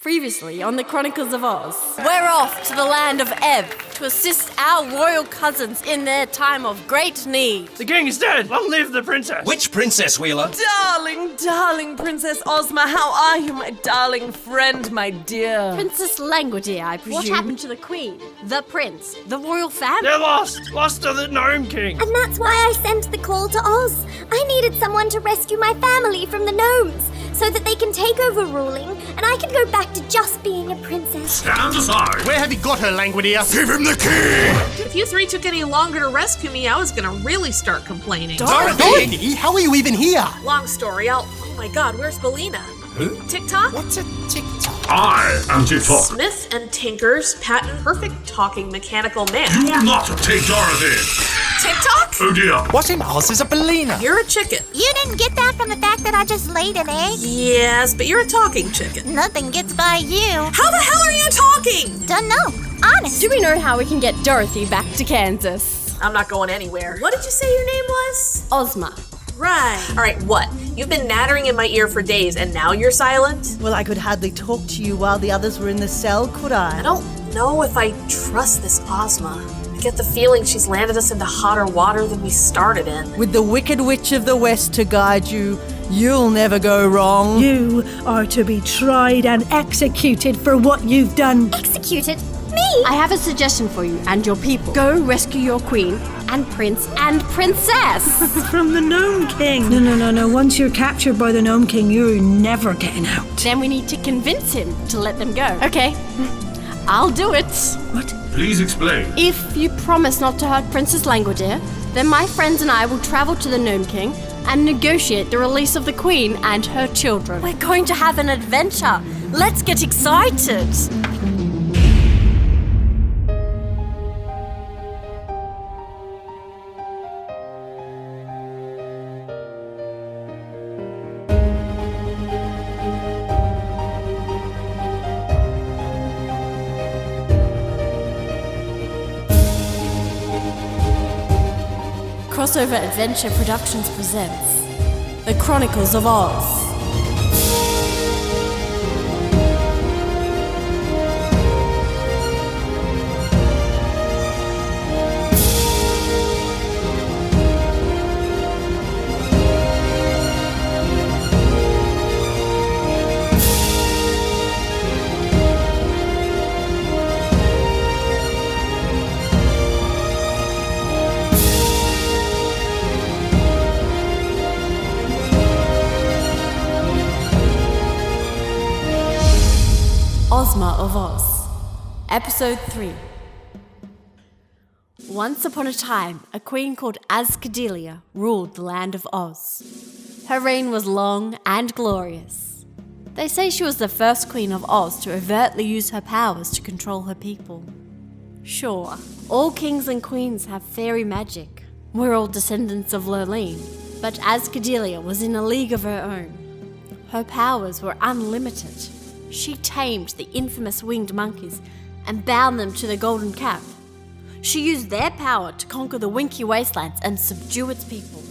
Previously on the Chronicles of Oz, we're off to the land of Ev to assist our royal cousins in their time of great need. The king is dead! Long live the princess! Which princess, Wheeler? Darling Princess Ozma, how are you, my darling friend, my dear? Princess Languedia, I presume. What happened to the queen, the prince, the royal family? They're lost! Lost to the Nome King! And that's why I sent the call to Oz. I needed someone to rescue my family from the gnomes, so that they can take over ruling, and I can go back to just being a princess. Stand aside! Where have you got her, Languedia? Give him the key! If you three took any longer to rescue me, I was gonna really start complaining. Dorothy, how are you even here? Long story, oh my god, where's Belina? Who? TikTok? What's a TikTok? I am TikTok. Smith & Tinker's patent perfect talking mechanical man. You will not take Dorothy! TikTok? Oh dear. What in Oz is a Belina? You're a chicken. You didn't get that from the fact that I just laid an egg? Yes, but you're a talking chicken. Nothing gets by you. How the hell are you talking? Don't know. Honest. Do we know how we can get Dorothy back to Kansas? I'm not going anywhere. What did you say your name was? Ozma. Right. Alright, what? You've been nattering in my ear for days and now you're silent? Well, I could hardly talk to you while the others were in the cell, could I? I don't know if I trust this Ozma. I get the feeling she's landed us into hotter water than we started in. With the Wicked Witch of the West to guide you, you'll never go wrong. You are to be tried and executed for what you've done. Executed? Me? I have a suggestion for you and your people. Go rescue your queen and prince and princess. From the Nome King. No. Once you're captured by the Nome King, you're never getting out. Then we need to convince him to let them go. Okay, I'll do it. What? Please explain. If you promise not to hurt Princess Languedia, then my friends and I will travel to the Nome King and negotiate the release of the queen and her children. We're going to have an adventure. Let's get excited. Crossover Adventure Productions presents The Chronicles of Oz. Ozma of Oz, Episode 3. Once upon a time, a queen called Ozdelia ruled the land of Oz. Her reign was long and glorious. They say she was the first queen of Oz to overtly use her powers to control her people. Sure, all kings and queens have fairy magic. We're all descendants of Lurleen, but Ozdelia was in a league of her own. Her powers were unlimited. She tamed the infamous winged monkeys and bound them to the golden cap. She used their power to conquer the Winky Wastelands and subdue its people.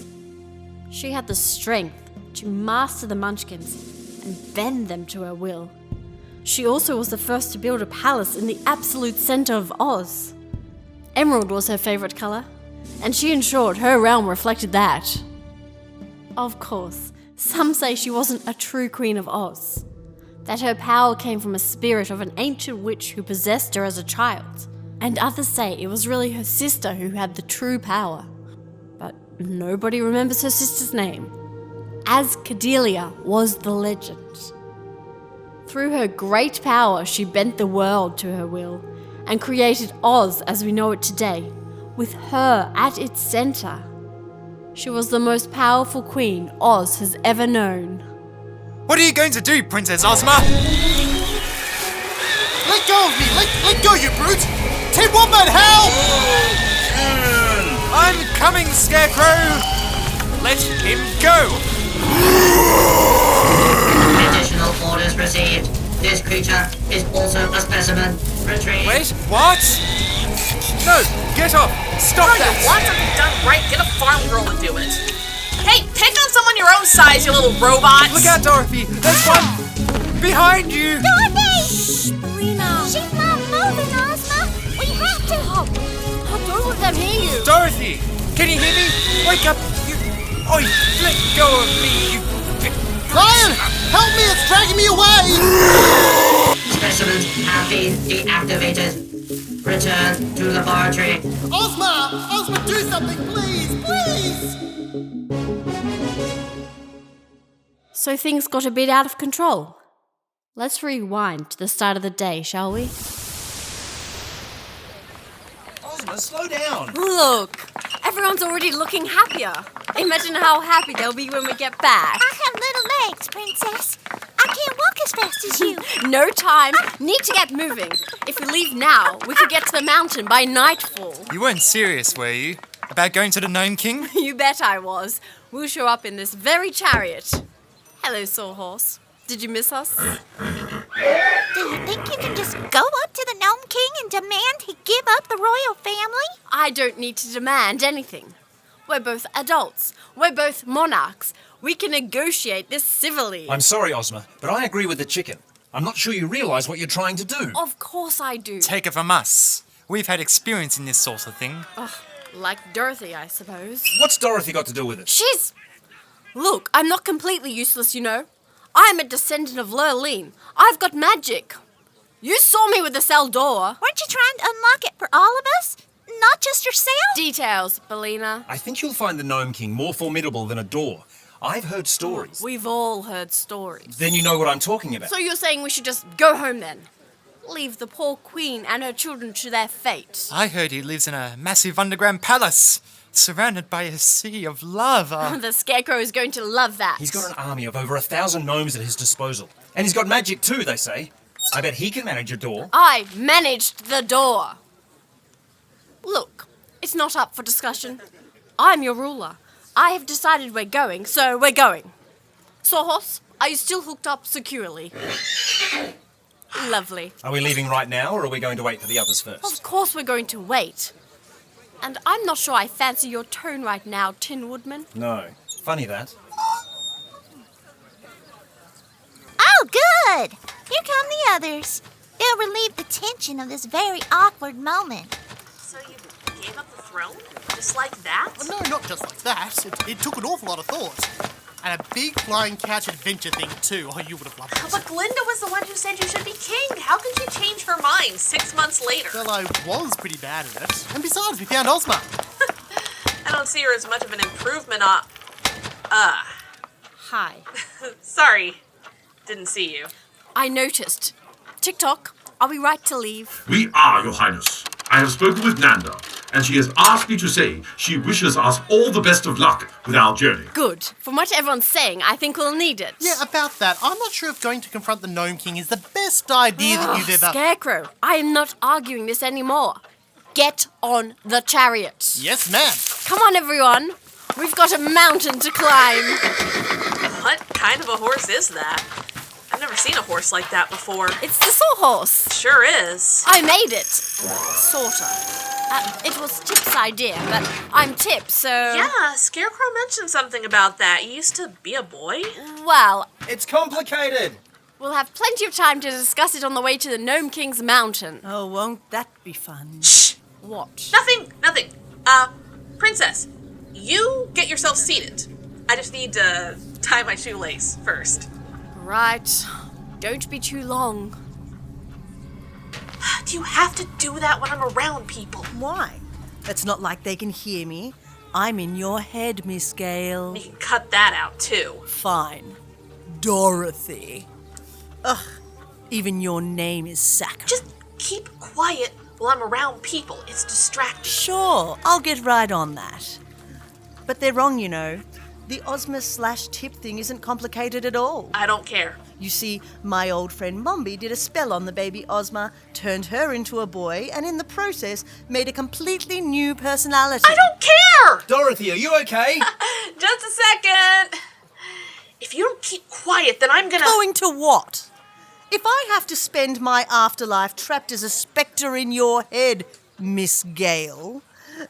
She had the strength to master the Munchkins and bend them to her will. She also was the first to build a palace in the absolute center of Oz. Emerald was her favorite color, and she ensured her realm reflected that. Of course, some say she wasn't a true queen of Oz, that her power came from a spirit of an ancient witch who possessed her as a child, and others say it was really her sister who had the true power. But nobody remembers her sister's name. Ozdelia was the legend. Through her great power, she bent the world to her will and created Oz as we know it today, with her at its center. She was the most powerful queen Oz has ever known. What are you going to do, Princess Ozma? Let go of me! Let go, you brute! Tim Woman, help! I'm coming, Scarecrow! Let him go! Additional orders received. This creature is also a specimen. Retreat. Wait, what? No, get up! Stop that! You want something done right, get a farm girl to do it. Hey, pick on someone your own size, you little robot! Look out, Dorothy! There's one behind you! Dorothy! Dorothy! Can you hear me? Wake up! You... Oi! Let go of me, you... Ryan! Help me! It's dragging me away! Specimens have been deactivated. Return to laboratory. Ozma! Ozma, do something, please! Please! So things got a bit out of control. Let's rewind to the start of the day, shall we? Ozma, slow down. Look, everyone's already looking happier. Imagine how happy they'll be when we get back. I have little legs, Princess. I can't walk as fast as you. No time. Need to get moving. If we leave now, we could get to the mountain by nightfall. You weren't serious, were you? About going to the Nome King? You bet I was. We'll show up in this very chariot. Hello, Sawhorse. Did you miss us? Do you think you can just go up to the Nome King and demand he give up the royal family? I don't need to demand anything. We're both adults. We're both monarchs. We can negotiate this civilly. I'm sorry, Ozma, but I agree with the chicken. I'm not sure you realise what you're trying to do. Of course I do. Take it from us. We've had experience in this sort of thing. Like Dorothy, I suppose. What's Dorothy got to do with it? She's... Look, I'm not completely useless, you know. I'm a descendant of Lurleen. I've got magic. You saw me with the cell door. Weren't you trying to unlock it for all of us? Not just yourself? Details, Bellina. I think you'll find the Nome King more formidable than a door. I've heard stories. We've all heard stories. Then you know what I'm talking about. So you're saying we should just go home then? Leave the poor queen and her children to their fate. I heard he lives in a massive underground palace, surrounded by a sea of lava. The Scarecrow is going to love that. He's got an army of over 1,000 gnomes at his disposal. And he's got magic too, they say. I bet he can manage a door. I managed the door. Look, it's not up for discussion. I'm your ruler. I have decided we're going, so we're going. Sawhorse, are you still hooked up securely? Lovely. Are we leaving right now, or are we going to wait for the others first? Of course we're going to wait. And I'm not sure I fancy your tone right now, Tin Woodman. No. Funny that. Oh, good! Here come the others. They'll relieve the tension of this very awkward moment. So you gave up the throne? Just like that? Well, no, not just like that. It took an awful lot of thought. And a big flying couch adventure thing too. Oh, you would have loved it. But Glinda was the one who said you should be king. How could you change her mind 6 months later? Well, I was pretty bad at it. And besides, we found Ozma. I don't see her as much of an improvement on... Hi. Sorry. Didn't see you. I noticed. TikTok, are we right to leave? We are, Your Highness. I have spoken with Nanda, and she has asked me to say she wishes us all the best of luck with our journey. Good. From what everyone's saying, I think we'll need it. Yeah, about that. I'm not sure if going to confront the Nome King is the best idea that you've ever... Scarecrow, I am not arguing this anymore. Get on the chariot. Yes, ma'am. Come on, everyone. We've got a mountain to climb. What kind of a horse is that? I've never seen a horse like that before. It's the Sawhorse. Sure is. I made it. Sorta. It was Tip's idea, but I'm Tip, so... Yeah, Scarecrow mentioned something about that. He used to be a boy. Well, It's complicated. we'll have plenty of time to discuss it on the way to the Nome King's mountain. Oh, won't that be fun? Shh! What? Nothing. Princess, you get yourself seated. I just need to tie my shoelace first. Right. Don't be too long. Do you have to do that when I'm around people? Why? It's not like they can hear me. I'm in your head, Miss Gale. You can cut that out, too. Fine. Dorothy. Ugh, even your name is saccharine. Just keep quiet while I'm around people. It's distracting. Sure, I'll get right on that. But they're wrong, you know. The Ozma/Tip thing isn't complicated at all. I don't care. You see, my old friend Mombi did a spell on the baby Ozma, turned her into a boy, and in the process made a completely new personality. I don't care! Dorothy, are you okay? Just a second. If you don't keep quiet, then I'm gonna... Going to what? If I have to spend my afterlife trapped as a spectre in your head, Miss Gale,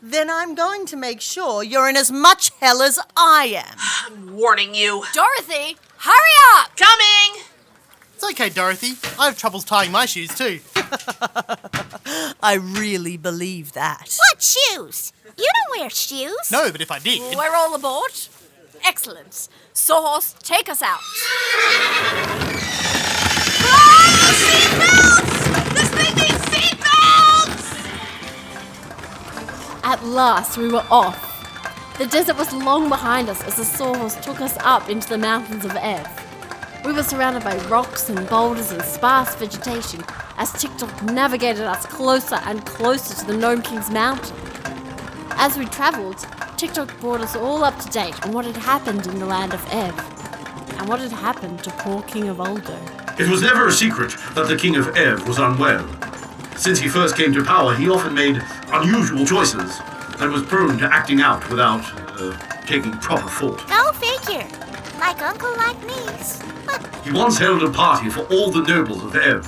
then I'm going to make sure you're in as much hell as I am. I'm warning you. Dorothy, hurry up! Coming! It's okay, Dorothy. I have troubles tying my shoes too. I really believe that. What shoes? You don't wear shoes. No, but if I did... We're all aboard. Excellent. Sawhorse, take us out. Seatbelts! This thing needs seatbelts! At last, we were off. The desert was long behind us as the Sawhorse took us up into the mountains of Ev. We were surrounded by rocks and boulders and sparse vegetation as TikTok navigated us closer and closer to the Nome King's mountain. As we travelled, TikTok brought us all up to date on what had happened in the land of Ev and what had happened to poor King of Oldo. It was never a secret that the King of Ev was unwell. Since he first came to power, he often made unusual choices and was prone to acting out without taking proper thought. Go figure. Like uncle, like niece. But He once held a party for all the nobles of Ev,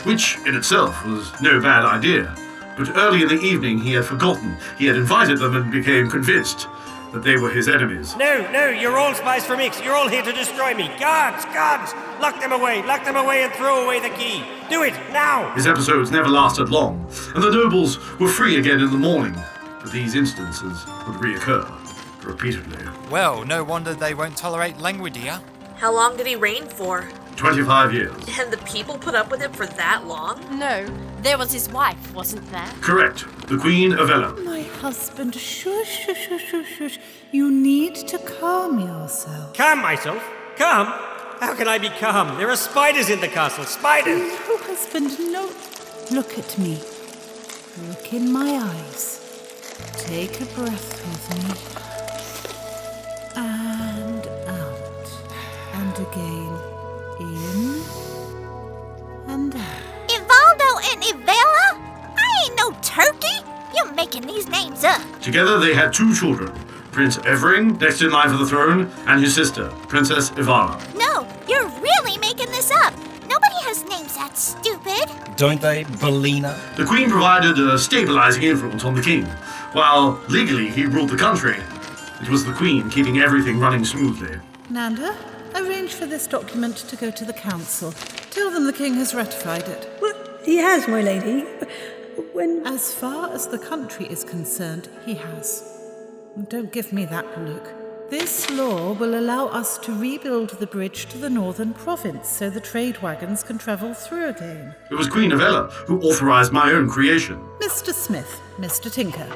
which in itself was no bad idea. But early in the evening he had forgotten he had invited them and became convinced that they were his enemies. No, you're all spies from Ix. You're all here to destroy me. Guards! Lock them away and throw away the key. Do it, now! His episodes never lasted long, and the nobles were free again in the morning. But these instances would reoccur repeatedly. Well, no wonder they won't tolerate languidia. How long did he reign for? 25 years. And the people put up with him for that long? No, there was his wife, wasn't there? Correct. The Queen of Ella. My husband, shush. You need to calm yourself. Calm myself? Calm? How can I be calm? There are spiders in the castle. Spiders! No, husband, no. Look at me. Look in my eyes. Take a breath with me. And out. And again. In. And out. Ivaldo and Ivela? I ain't no turkey. You're making these names up. Together they had 2 children, Prince Evering, next in line for the throne, and his sister, Princess Ivana. No, you're really making this up. Nobody has names that stupid. Don't they, Belina? The Queen provided a stabilizing influence on the king, while legally he ruled the country. It was the Queen keeping everything running smoothly. Nanda, arrange for this document to go to the council. Tell them the king has ratified it. Well, he has, my lady. As far as the country is concerned, he has. Don't give me that look. This law will allow us to rebuild the bridge to the northern province so the trade wagons can travel through again. It was Queen of Ella who authorized my own creation. Mr. Smith, Mr. Tinker,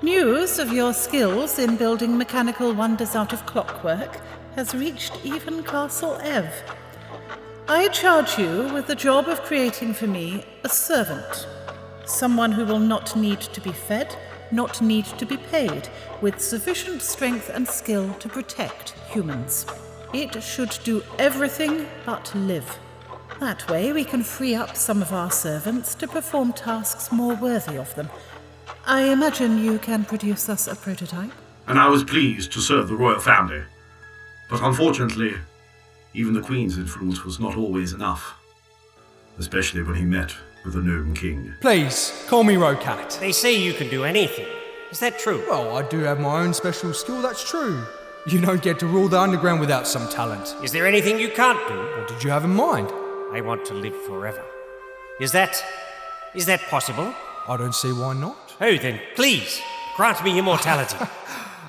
news of your skills in building mechanical wonders out of clockwork has reached even Castle Ev. I charge you with the job of creating for me a servant. Someone who will not need to be fed, not need to be paid, with sufficient strength and skill to protect humans. It should do everything but live. That way we can free up some of our servants to perform tasks more worthy of them. I imagine you can produce us a prototype? And I was pleased to serve the royal family. But unfortunately, even the Queen's influence was not always enough. Especially when he met with the Nome King. Please, call me Rocat. They say you can do anything. Is that true? Well, I do have my own special skill, that's true. You don't get to rule the underground without some talent. Is there anything you can't do? What did you have in mind? I want to live forever. Is that possible? I don't see why not. Oh, then, please, grant me immortality.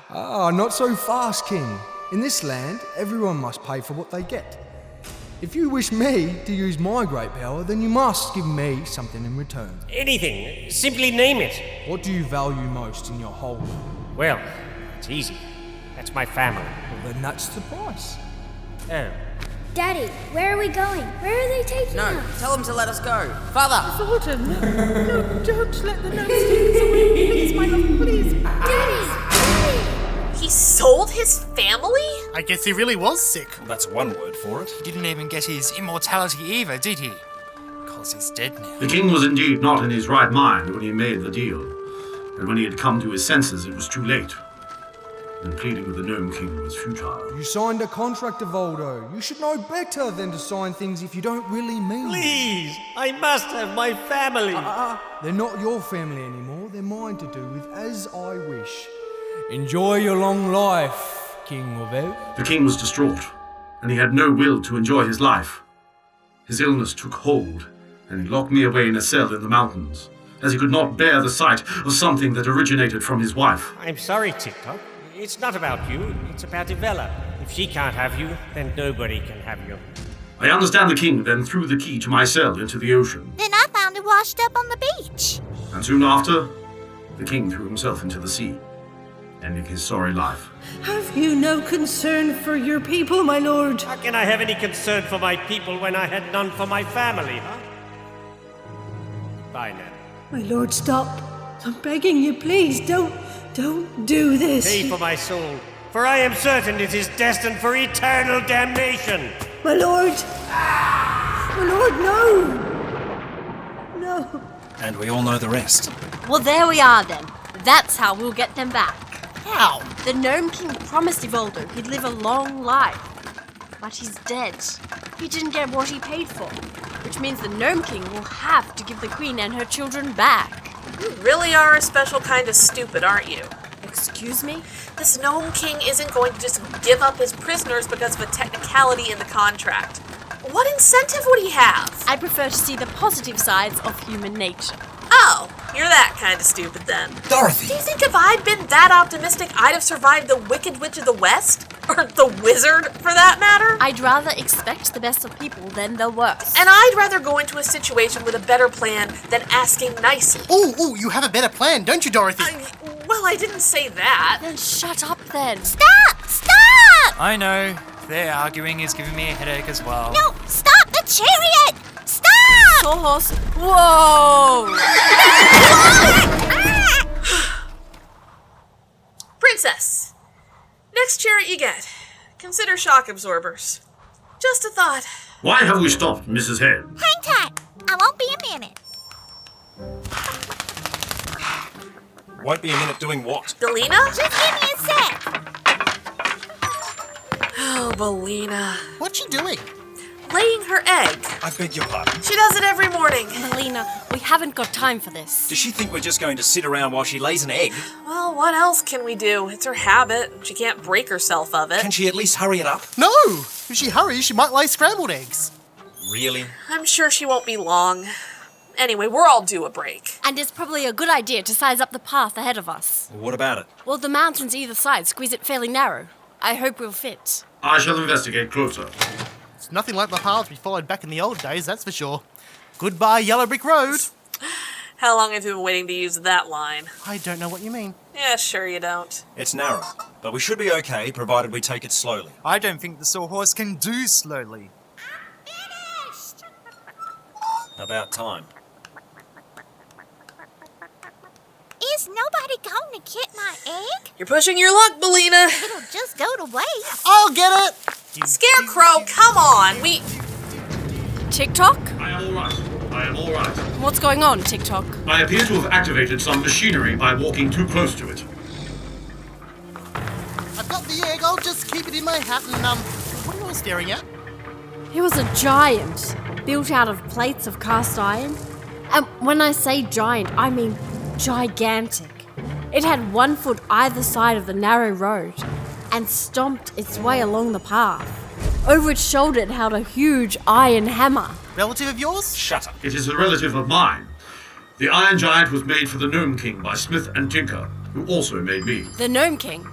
Not so fast, King. In this land, everyone must pay for what they get. If you wish me to use my great power, then you must give me something in return. Anything. Simply name it. What do you value most in your whole life? Well, it's easy. That's my family. Well, then that's the price. Oh. Daddy, where are we going? Where are they taking us? No, tell them to let us go. Father! Thornton, no, don't let the nose take us away. Please, my love, please. He sold his family? I guess he really was sick. That's one word for it. He didn't even get his immortality either, did he? Because he's dead now. The king was indeed not in his right mind when he made the deal. And when he had come to his senses, it was too late. And pleading with the Nome King was futile. You signed a contract, Evaldo. You should know better than to sign things if you don't really mean. Please, I must have my family. They're not your family anymore. They're mine to do with as I wish. Enjoy your long life, King of Ev. The king was distraught, and he had no will to enjoy his life. His illness took hold, and he locked me away in a cell in the mountains, as he could not bear the sight of something that originated from his wife. I'm sorry, TikTok. It's not about you, it's about Ivella. If she can't have you, then nobody can have you. I understand the king then threw the key to my cell into the ocean. Then I found it washed up on the beach. And soon after, the king threw himself into the sea, ending his sorry life. Have you no concern for your people, my lord? How can I have any concern for my people when I had none for my family, huh? Bye now. My lord, stop. I'm begging you, please, don't do this. Pay for my soul, for I am certain it is destined for eternal damnation. My lord! My lord, no! No. And we all know the rest. Well, there we are then. That's how we'll get them back. How? The Nome King promised Ivoldo he'd live a long life. But he's dead. He didn't get what he paid for. Which means the Nome King will have to give the Queen and her children back. You really are a special kind of stupid, aren't you? Excuse me? This Nome King isn't going to just give up his prisoners because of a technicality in the contract. What incentive would he have? I prefer to see the positive sides of human nature. Oh, you're that kind of stupid then. Dorothy! Do you think if I'd been that optimistic, I'd have survived the Wicked Witch of the West? Or the Wizard, for that matter? I'd rather expect the best of people than the worst. And I'd rather go into a situation with a better plan than asking nicely. Ooh, you have a better plan, don't you, Dorothy? Well, I didn't say that. Then shut up then. Stop! Stop! I know. Their arguing is giving me a headache as well. No, stop the chariot! Stop! Sawhorse. Whoa! Princess, next chariot you get, consider shock absorbers. Just a thought. Why have we stopped, Mrs. Head? Hang tight. I won't be a minute. Won't be a minute doing what? Belina? Just give me a sec. Oh, Belina. What's she doing? Laying her egg. I beg your pardon. She does it every morning. Melina, we haven't got time for this. Does she think we're just going to sit around while she lays an egg? Well, what else can we do? It's her habit. She can't break herself of it. Can she at least hurry it up? No! If she hurries, she might lay scrambled eggs. Really? I'm sure she won't be long. Anyway, we're all due a break. And it's probably a good idea to size up the path ahead of us. Well, what about it? Well, the mountains either side squeeze it fairly narrow. I hope we'll fit. I shall investigate closer. It's nothing like the paths we followed back in the old days, that's for sure. Goodbye, Yellow Brick Road. How long have you been waiting to use that line? I don't know what you mean. Yeah, sure you don't. It's narrow, but we should be okay, provided we take it slowly. I don't think the sawhorse can do slowly. About time. Is nobody going to get my egg? You're pushing your luck, Belina. It'll just go to waste. I'll get it! Scarecrow, come on. TikTok? I am all right. What's going on, TikTok? I appear to have activated some machinery by walking too close to it. I've got the egg, I'll just keep it in my hat and, what are you all staring at? He was a giant, built out of plates of cast iron. And when I say giant, I mean gigantic. It had 1 foot either side of the narrow road and stomped its way along the path. Over its shoulder it held a huge iron hammer. Relative of yours? Shut up. It is a relative of mine. The Iron Giant was made for the Nome King by Smith and Tinker, who also made me. The Nome King?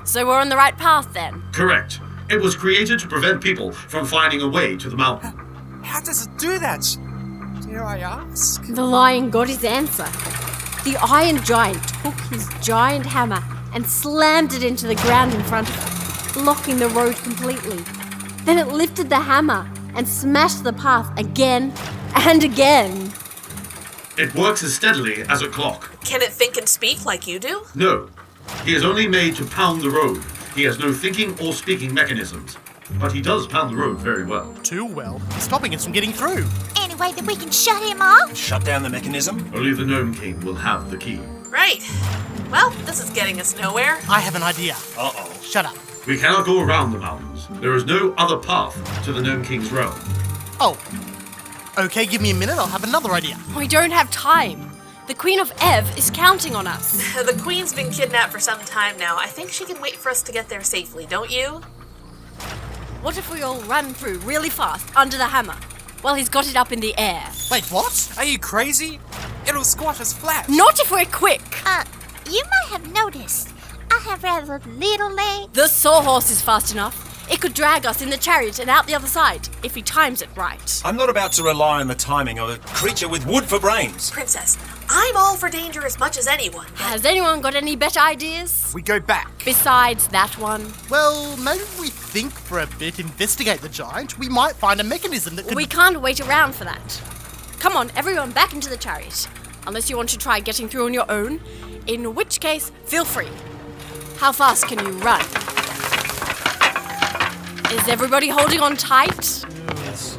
So we're on the right path then? Correct. It was created to prevent people from finding a way to the mountain. How does it do that? Dare I ask? The lion got his answer. The Iron Giant took his giant hammer and slammed it into the ground in front of it, blocking the road completely. Then it lifted the hammer and smashed the path again and again. It works as steadily as a clock. Can it think and speak like you do? No. He is only made to pound the road. He has no thinking or speaking mechanisms. But he does pound the road very well. Too well. Stopping us from getting through. Any way that we can shut him off? Shut down the mechanism? Only the Nome King will have the key. Right. Well, this is getting us nowhere. I have an idea. Uh-oh. Shut up. We cannot go around the mountains. There is no other path to the Nome King's realm. Oh. Okay, give me a minute, I'll have another idea. We don't have time. The Queen of Ev is counting on us. The Queen's been kidnapped for some time now. I think she can wait for us to get there safely, don't you? What if we all run through really fast under the hammer while he's got it up in the air? Wait, what? Are you crazy? It'll squash us flat. Not if we're quick. You might have noticed I have rather little legs. The sawhorse is fast enough. It could drag us in the chariot and out the other side, if he times it right. I'm not about to rely on the timing of a creature with wood for brains. Princess, I'm all for danger as much as anyone. Has anyone got any better ideas? We go back. Besides that one? Well, maybe if we think for a bit, investigate the giant, we might find a mechanism that could... We can't wait around for that. Come on, everyone back into the chariot. Unless you want to try getting through on your own, in which case, feel free. How fast can you run? Is everybody holding on tight? Yes.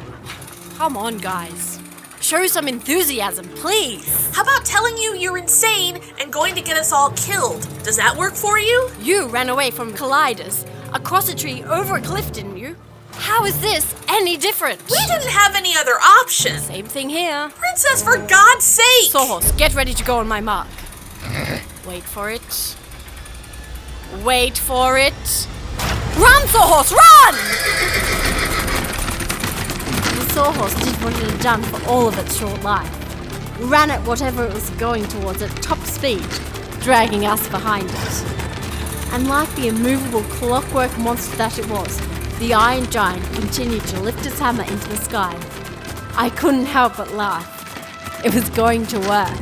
Come on, guys. Show some enthusiasm, please. How about telling you you're insane and going to get us all killed? Does that work for you? You ran away from colliders, across a tree, over a cliff, didn't you? How is this any different? We didn't have any other option. Same thing here. Princess, for God's sake! Sawhorse, get ready to go on my mark. Wait for it. Wait for it. Run, Sawhorse, run! The Sawhorse did what it had done for all of its short life. It ran at whatever it was going towards at top speed, dragging us behind it. And like the immovable clockwork monster that it was, the Iron Giant continued to lift its hammer into the sky. I couldn't help but laugh. It was going to work.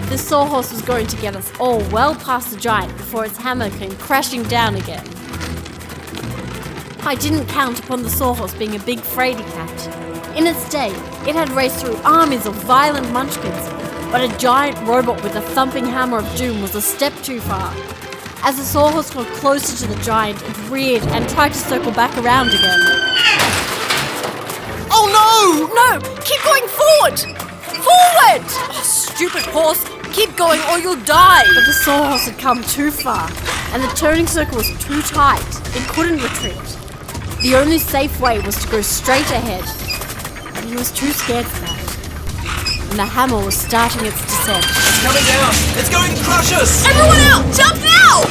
The Sawhorse was going to get us all well past the giant before its hammer came crashing down again. I didn't count upon the Sawhorse being a big fraidy cat. In its day, it had raced through armies of violent munchkins, but a giant robot with a thumping hammer of doom was a step too far. As the Sawhorse got closer to the giant, it reared and tried to circle back around again. Oh no! No! Keep going forward! Forward! Oh, stupid horse! Keep going or you'll die! But the Sawhorse had come too far, and the turning circle was too tight. It couldn't retreat. The only safe way was to go straight ahead. But he was too scared for that. And the hammer was starting its descent. It's coming down! It's going to crush us! Everyone out! Jump now!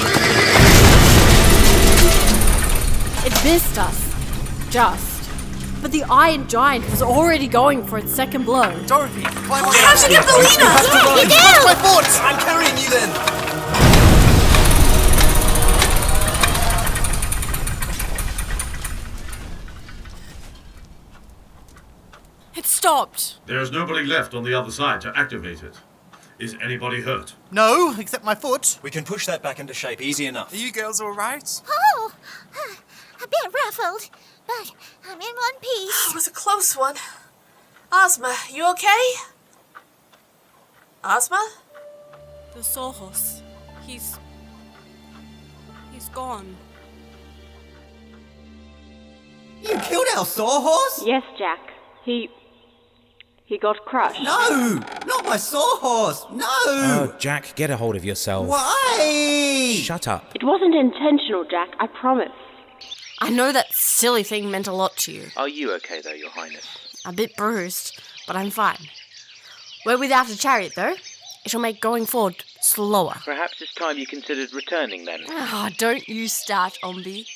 It missed us. Just. But the Iron Giant was already going for its second blow. Dorothy, climb on. How'd you get Belina? You do! My foot! I'm carrying you then! It stopped. There's nobody left on the other side to activate it. Is anybody hurt? No, except my foot. We can push that back into shape easy enough. Are you girls all right? Oh, a bit ruffled, but I'm in one piece. It was a close one. Ozma, you okay? Ozma? The Sawhorse. He's gone. You killed our sawhorse? Yes, Jack. He got crushed. No! Not my sawhorse! No! Oh, Jack, get a hold of yourself. Why? Shut up. It wasn't intentional, Jack, I promise. I know that silly thing meant a lot to you. Are you okay, though, Your Highness? A bit bruised, but I'm fine. We're without a chariot, though. It'll make going forward slower. Perhaps it's time you considered returning, then. Ah, don't you start, Ombi.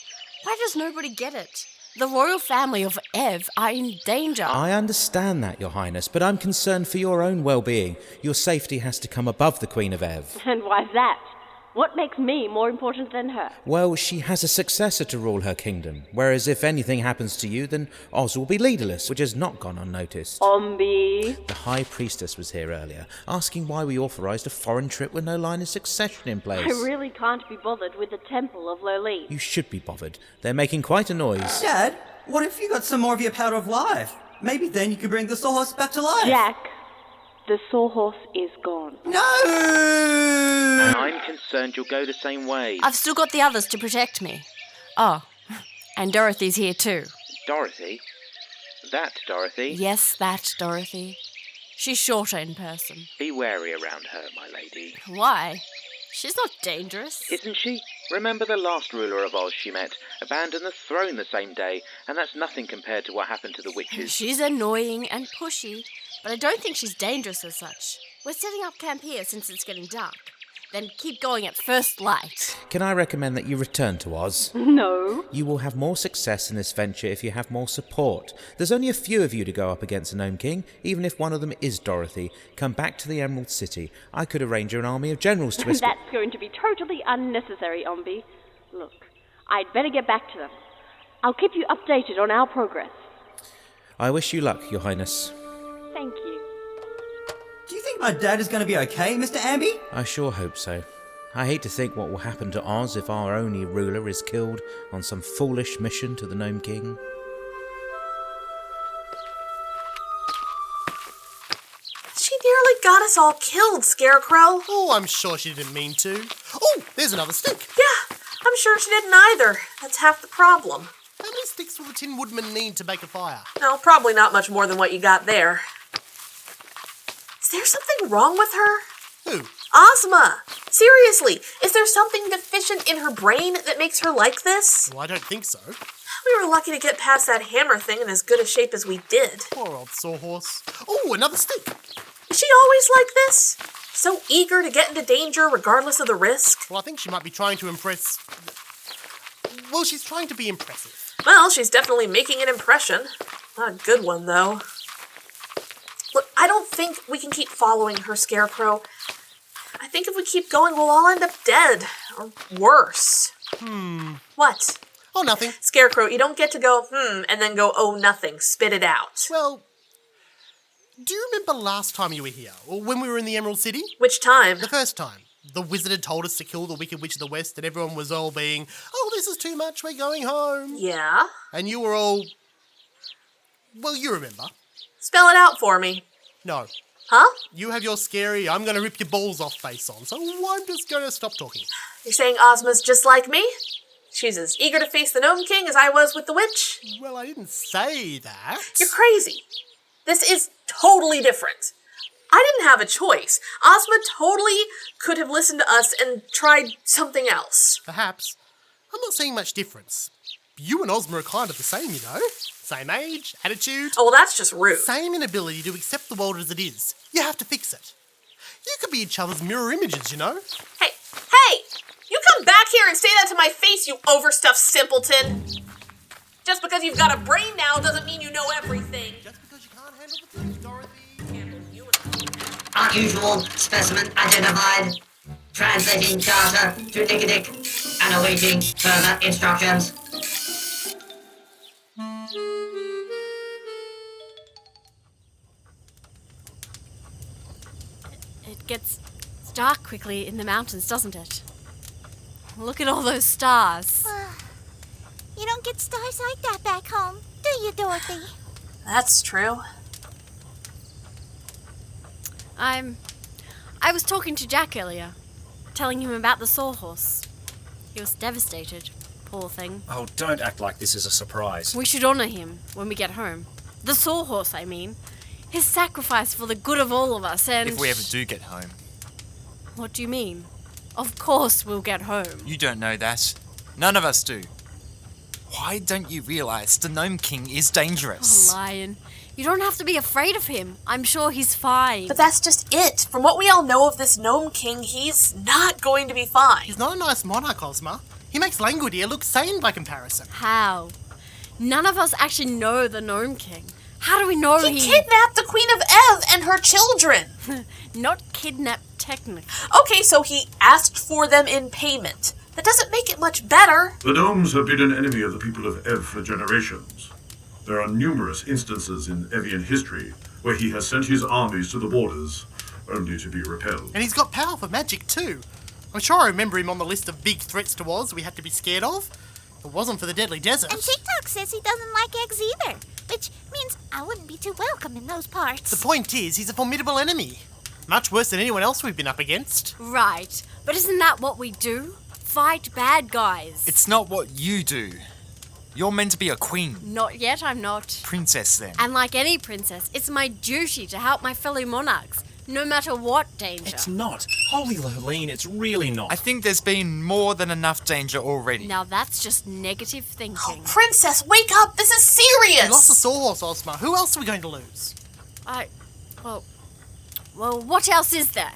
Why does nobody get it? The royal family of Ev are in danger. I understand that, Your Highness, but I'm concerned for your own well-being. Your safety has to come above the Queen of Ev. And why's that? What makes me more important than her? Well, she has a successor to rule her kingdom, whereas if anything happens to you, then Oz will be leaderless, which has not gone unnoticed. Ombi. The High Priestess was here earlier, asking why we authorised a foreign trip with no line of succession in place. I really can't be bothered with the Temple of Lolene. You should be bothered. They're making quite a noise. Dad, what if you got some more of your powder of life? Maybe then you could bring the sawhorse back to life. Jack, the sawhorse is gone. No! And I'm concerned you'll go the same way. I've still got the others to protect me. Oh, and Dorothy's here too. Dorothy? That Dorothy? Yes, that Dorothy. She's shorter in person. Be wary around her, my lady. Why? She's not dangerous. Isn't she? Remember the last ruler of Oz she met? Abandoned the throne the same day, and that's nothing compared to what happened to the witches. She's annoying and pushy, but I don't think she's dangerous as such. We're setting up camp here since it's getting dark. then keep going at first light. Can I recommend that you return to Oz? No. You will have more success in this venture if you have more support. There's only a few of you to go up against the Nome King, even if one of them is Dorothy. Come back to the Emerald City. I could arrange an army of generals to escort... That's going to be totally unnecessary, Ombi. Look, I'd better get back to them. I'll keep you updated on our progress. I wish you luck, Your Highness. Thank you. Do you think my dad is going to be okay, Mr. Amby? I sure hope so. I hate to think what will happen to Oz if our only ruler is killed on some foolish mission to the Nome King. She nearly got us all killed, Scarecrow. Oh, I'm sure she didn't mean to. Oh, there's another stick. Yeah, I'm sure she didn't either. That's half the problem. How many sticks will the Tin Woodman need to make a fire? No, probably not much more than what you got there. Is there something wrong with her? Who? Ozma! Seriously, is there something deficient in her brain that makes her like this? Well, I don't think so. We were lucky to get past that hammer thing in as good a shape as we did. Poor old sawhorse. Oh, another stick. Is she always like this? So eager to get into danger regardless of the risk? Well, I think she might be trying to impress... Well, she's trying to be impressive. Well, she's definitely making an impression. Not a good one, though. Look, I don't think we can keep following her, Scarecrow. I think if we keep going, we'll all end up dead. Or worse. What? Oh, nothing. Scarecrow, you don't get to go, and then go, oh, nothing. Spit it out. Well, do you remember last time you were here? Or when we were in the Emerald City? Which time? The first time. The wizard had told us to kill the Wicked Witch of the West, and everyone was all being, oh, this is too much, we're going home. Yeah? And you were all... Well, you remember. Spell it out for me. No. Huh? You have your scary, I'm going to rip your balls off face on, so I'm just going to stop talking. You're saying Ozma's just like me? She's as eager to face the Nome King as I was with the witch? Well, I didn't say that. You're crazy. This is totally different. I didn't have a choice. Ozma totally could have listened to us and tried something else. Perhaps. I'm not seeing much difference. You and Ozma are kind of the same, you know? Same age, attitude. Oh, well, that's just rude. Same inability to accept the world as it is. You have to fix it. You could be each other's mirror images, you know? Hey! You come back here and say that to my face, you overstuffed simpleton! Just because you've got a brain now doesn't mean you know everything. Just because you can't handle the truth, Dorothy. Unusual specimen identified. Translating data to Nicodic and awaiting further instructions. It gets dark quickly in the mountains, doesn't it? Look at all those stars. You don't get stars like that back home, do you, Dorothy? That's true. I was talking to Jack earlier, telling him about the sawhorse. He was devastated, poor thing. Oh, don't act like this is a surprise. We should honour him when we get home. The sawhorse, I mean. His sacrifice for the good of all of us, and... If we ever do get home. What do you mean? Of course we'll get home. You don't know that. None of us do. Why don't you realise the Nome King is dangerous? Oh, Lion. You don't have to be afraid of him. I'm sure he's fine. But that's just it. From what we all know of this Nome King, he's not going to be fine. He's not a nice monarch, Ozma. He makes Languidia look sane by comparison. How? None of us actually know the Nome King. How do we know he kidnapped the Queen of Ev and her children? Not kidnapped, technically. Okay, so he asked for them in payment. That doesn't make it much better. The Gnomes have been an enemy of the people of Ev for generations. There are numerous instances in Evian history where he has sent his armies to the borders, only to be repelled. And he's got powerful magic too. I'm sure I remember him on the list of big threats to Oz we had to be scared of. If it wasn't for the Deadly Desert. And TikTok says he doesn't like eggs either, which means I wouldn't be too welcome in those parts. The point is, he's a formidable enemy. Much worse than anyone else we've been up against. Right, but isn't that what we do? Fight bad guys. It's not what you do. You're meant to be a queen. Not yet, I'm not. Princess, then. And like any princess, it's my duty to help my fellow monarchs, no matter what danger. It's not. Holy Lurleen, it's really not. I think there's been more than enough danger already. Now that's just negative thinking. Oh, Princess, wake up! This is serious! We lost the sawhorse, Ozma. Who else are we going to lose? Well, what else is there?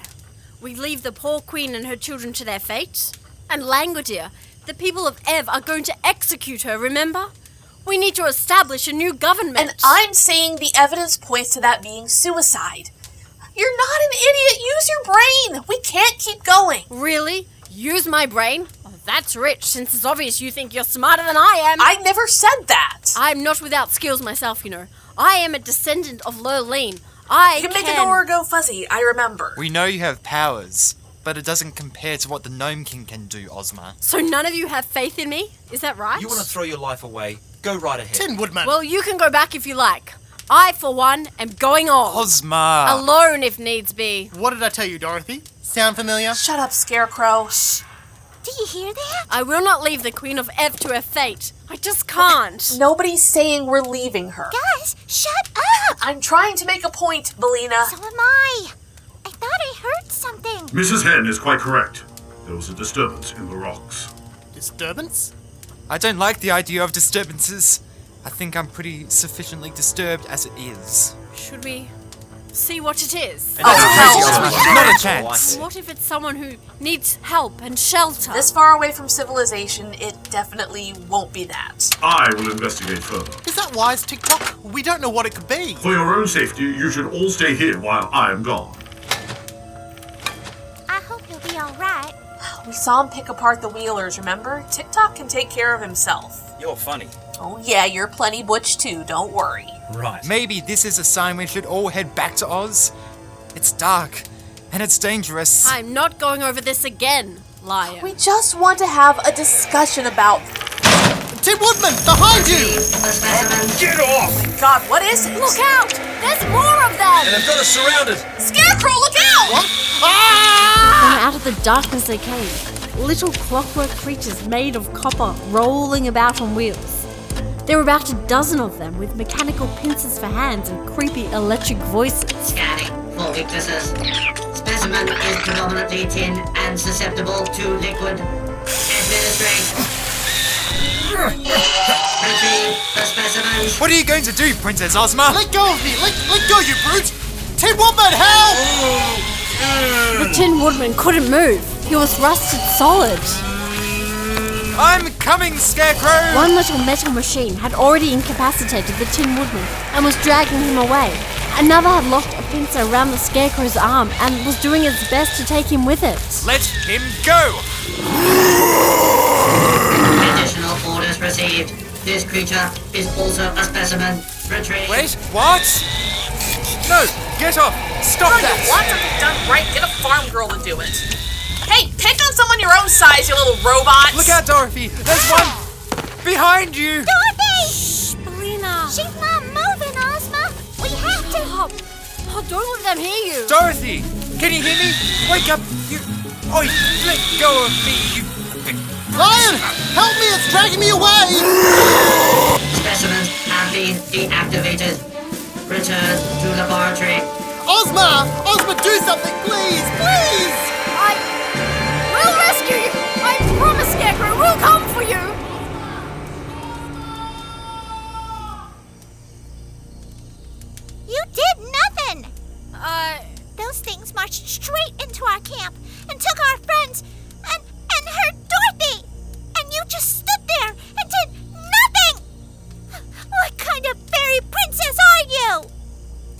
We leave the poor queen and her children to their fate. And Langwidere, the people of Ev are going to execute her, remember? We need to establish a new government. And I'm saying the evidence points to that being suicide. You're not an idiot. Use your brain. We can't keep going. Really? Use my brain? Oh, that's rich, since it's obvious you think you're smarter than I am. I never said that. I'm not without skills myself, you know. I am a descendant of Lurleen. You can make a door go fuzzy, I remember. We know you have powers, but it doesn't compare to what the Nome King can do, Ozma. So none of you have faith in me? Is that right? You want to throw your life away? Go right ahead. Tin Woodman. Well, you can go back if you like. I, for one, am going on. Ozma! Alone if needs be. What did I tell you, Dorothy? Sound familiar? Shut up, Scarecrow. Shh. Do you hear that? I will not leave the Queen of Ev to her fate. I just can't. Nobody's saying we're leaving her. Guys, shut up! I'm trying to make a point, Belina. So am I. I thought I heard something. Mrs. Hen is quite correct. There was a disturbance in the rocks. Disturbance? I don't like the idea of disturbances. I think I'm pretty sufficiently disturbed as it is. Should we see what it is? Not a chance. What if it's someone who needs help and shelter? This far away from civilization, it definitely won't be that. I will investigate further. Is that wise, TikTok? We don't know what it could be. For your own safety, you should all stay here while I am gone. I hope he'll be alright. We saw him pick apart the Wheelers, remember? TikTok can take care of himself. You're funny. Oh yeah, you're plenty butch too, don't worry. Right. Maybe this is a sign we should all head back to Oz. It's dark, and it's dangerous. I'm not going over this again, liar. We just want to have a discussion about... Tin Woodman, behind you! Get off! Oh my god, what is it? Look out! There's more of them! And they've got us surrounded! Scarecrow, look out! What? Ah! From out of the darkness they came, little clockwork creatures made of copper rolling about on wheels. There were about a dozen of them with mechanical pincers for hands and creepy electric voices. Scanning for weaknesses. Specimen is predominantly tin and susceptible to liquid. Administrate. Retrieve the specimens. What are you going to do, Princess Ozma? Let go of me! Let go, you brute! Tin Woodman, help! The Tin Woodman couldn't move. He was rusted solid. I'm coming, Scarecrow! One little metal machine had already incapacitated the Tin Woodman and was dragging him away. Another had locked a pincer around the Scarecrow's arm and was doing its best to take him with it. Let him go! Additional orders received. This creature is also a specimen. Retrieve. Wait, what? No, get off! Stop You that! want something done right, get a farm girl to do it. Hey, pick on someone your own size, you little robot! Look out, Dorothy! There's one behind you! Dorothy! Shh, Belina! She's not moving, Ozma! We have to! Oh, don't let them hear you! Dorothy! Can you hear me? Wake up, you... Oi, let go of me, you... Lion! Help me, it's dragging me away! Specimens have been deactivated. Return to laboratory. Ozma! Ozma, do something, please! Please! We'll rescue you! I promise, Scarecrow, we'll come for you! You did nothing! Those things marched straight into our camp and took our friends and hurt Dorothy! And you just stood there and did nothing! What kind of fairy princess are you?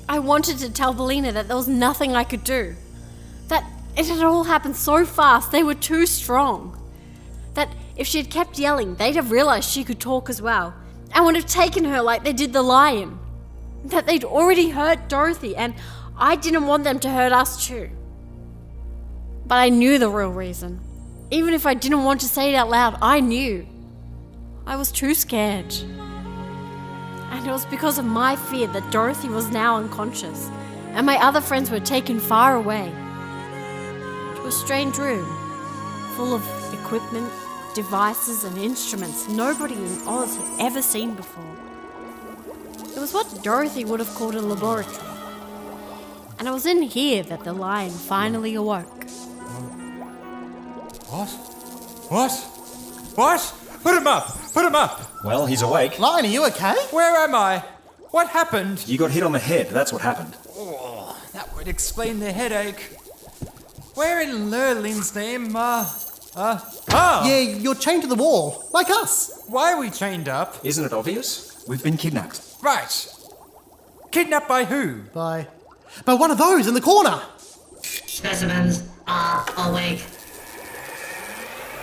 I wanted to tell Belina that there was nothing I could do. That it had all happened so fast, they were too strong. That if she had kept yelling, they'd have realized she could talk as well, and would have taken her like they did the lion. That they'd already hurt Dorothy, and I didn't want them to hurt us too. But I knew the real reason. Even if I didn't want to say it out loud, I knew. I was too scared. And it was because of my fear that Dorothy was now unconscious, and my other friends were taken far away. To a strange room, full of equipment, devices and instruments nobody in Oz had ever seen before. It was what Dorothy would have called a laboratory. And it was in here that the lion finally awoke. What? Put him up! Put him up! Well, he's awake. Lion, are you okay? Where am I? What happened? You got hit on the head, that's what happened. Oh, that would explain the headache. We're in Lurlin's name, Yeah, you're chained to the wall, like us. Why are we chained up? Isn't it obvious? We've been kidnapped. Right. Kidnapped by who? By one of those in the corner. Specimens are awake.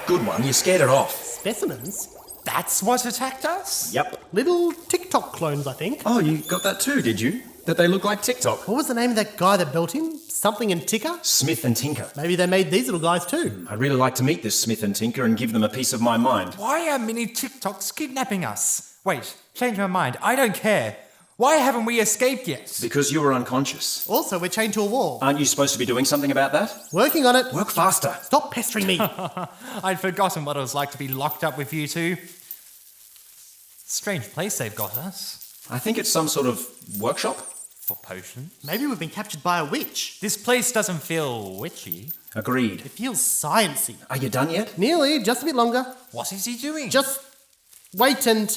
Good one, you scared it off. Specimens? That's what attacked us? Yep. Little TikTok clones, I think. Oh, you got that too, did you? That they look like TikTok? What was the name of that guy that built him? Something and Ticker? Smith and Tinker. Maybe they made these little guys too. I'd really like to meet this Smith and Tinker and give them a piece of my mind. Why are mini TikToks kidnapping us? Wait, change my mind. I don't care. Why haven't we escaped yet? Because you were unconscious. Also, we're chained to a wall. Aren't you supposed to be doing something about that? Working on it. Work faster. Stop pestering me. I'd forgotten what it was like to be locked up with you two. Strange place they've got us. I think it's some sort of workshop. For potions? Maybe we've been captured by a witch. This place doesn't feel witchy. Agreed. It feels sciencey. Are you done yet? Nearly, just a bit longer. What is he doing? Just wait and...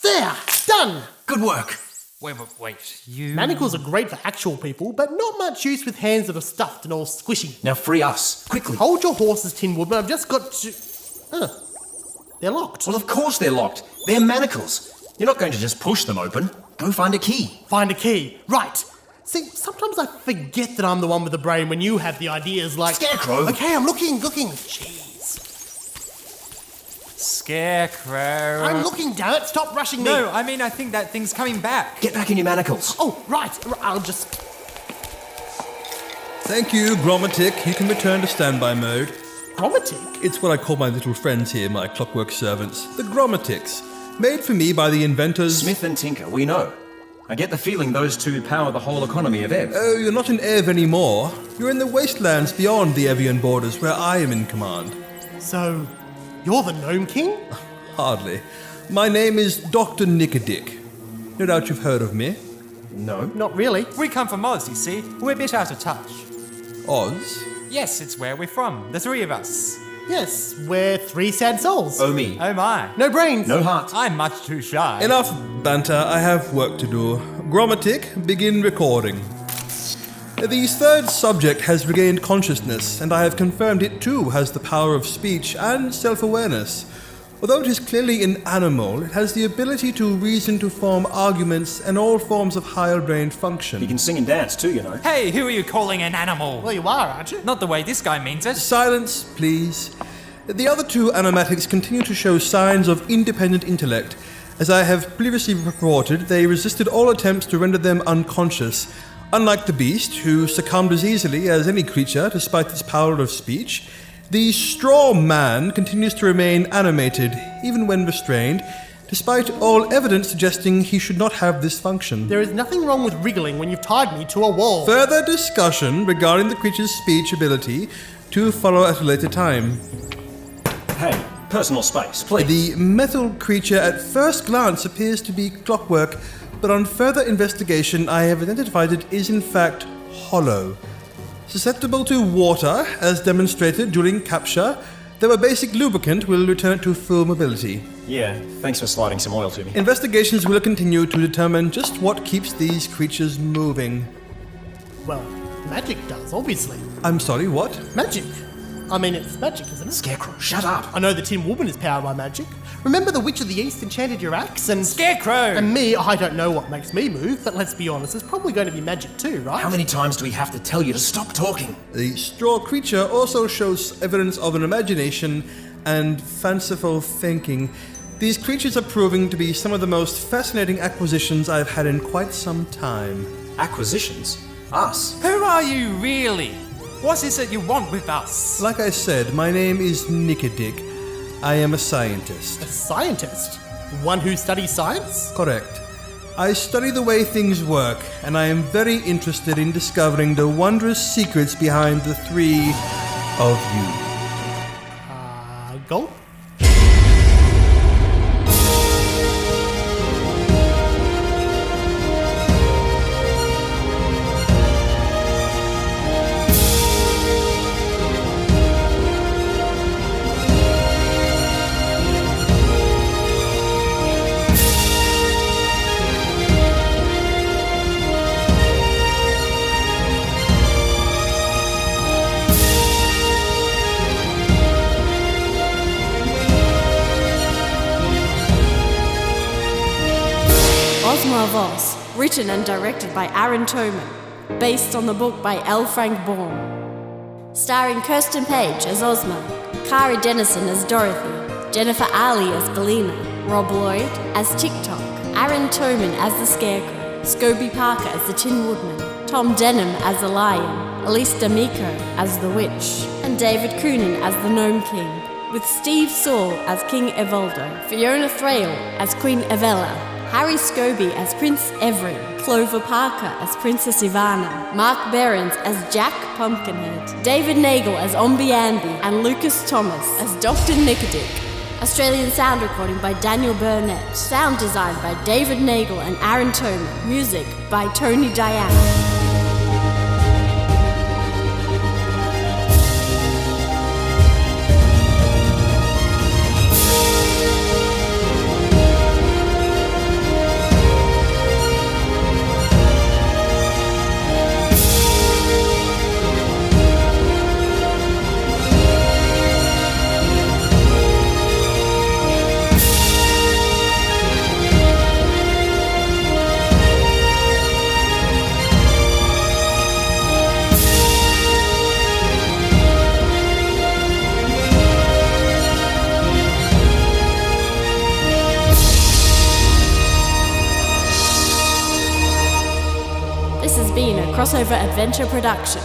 There! Done! Good work. Wait, you... Manacles are great for actual people, but not much use with hands that are stuffed and all squishy. Now free us, quickly. Hold your horses, Tin Woodman. I've just got to... They're locked. Well, of course they're locked. They're manacles. You're not going to just push them open. Go find a key. Find a key. Right. See, sometimes I forget that I'm the one with the brain when you have the ideas like... Scarecrow. Okay, I'm looking. Jeez. Scarecrow. I'm looking, damn it. Stop rushing me. No, I mean, I think that thing's coming back. Get back in your manacles. Oh, right. I'll just... Thank you, Gromatic. You can return to standby mode. Gromatic? It's what I call my little friends here, my clockwork servants. The Gromatics. Made for me by the inventors... Smith and Tinker, we know. I get the feeling those two power the whole economy of Ev. Oh, you're not in Ev anymore. You're in the wastelands beyond the Evian borders, where I am in command. So, you're the Nome King? Hardly. My name is Dr. Nicodick. No doubt you've heard of me. No. Not really. We come from Oz, you see. We're a bit out of touch. Oz? Yes, it's where we're from. The three of us. Yes, we're three sad souls. Oh me. Oh my. No brains. No heart. I'm much too shy. Enough banter, I have work to do. Gromatic, begin recording. The third subject has regained consciousness, and I have confirmed it too has the power of speech and self-awareness. Although it is clearly an animal, it has the ability to reason, to form arguments, and all forms of higher brain function. You can sing and dance too, you know. Hey, who are you calling an animal? Well, you are, aren't you? Not the way this guy means it. Silence, please. The other two animatics continue to show signs of independent intellect. As I have previously reported, they resisted all attempts to render them unconscious. Unlike the beast, who succumbed as easily as any creature despite its power of speech, the straw man continues to remain animated, even when restrained, despite all evidence suggesting he should not have this function. There is nothing wrong with wriggling when you've tied me to a wall. Further discussion regarding the creature's speech ability to follow at a later time. Hey, personal space, please. The metal creature at first glance appears to be clockwork, but on further investigation I have identified it is in fact hollow. Susceptible to water, as demonstrated during capture, though a basic lubricant will return it to full mobility. Yeah, thanks for sliding some oil to me. Investigations will continue to determine just what keeps these creatures moving. Well, magic does, obviously. I'm sorry, what? Magic. I mean, it's magic, isn't it? Scarecrow, shut up. I know the Tin Woman is powered by magic. Remember the Witch of the East enchanted your axe and... Scarecrow! And me, I don't know what makes me move, but let's be honest, it's probably going to be magic too, right? How many times do we have to tell you to stop talking? The straw creature also shows evidence of an imagination and fanciful thinking. These creatures are proving to be some of the most fascinating acquisitions I've had in quite some time. Acquisitions? Us? Who are you, really? What is it you want with us? Like I said, my name is Nicodick. I am a scientist. A scientist? One who studies science? Correct. I study the way things work, and I am very interested in discovering the wondrous secrets behind the three of you. Gulp? of Oz, written and directed by Aron Toman, based on the book by L. Frank Baum. Starring Kirsten Page as Ozma, Kari Dennison as Dorothy, Jennifer Ali as Bellina, Rob Lloyd as TikTok, Aron Toman as the Scarecrow, Scobie Parker as the Tin Woodman, Tom Denham as the Lion, Elise D'Amico as the Witch, and David Coonan as the Nome King, with Steve Saul as King Evoldo, Fiona Thraille as Queen Evella, Harry Scobie as Prince Everin, Clover Parker as Princess Ivana, Mark Behrens as Jack Pumpkinhead, David Nagel as Ombi Andy, and Lucas Thomas as Dr. Nicodic. Australian sound recording by Daniel Burnett. Sound design by David Nagel and Aron Toman. Music by Tony Diana. This has been a Crossover Adventure production.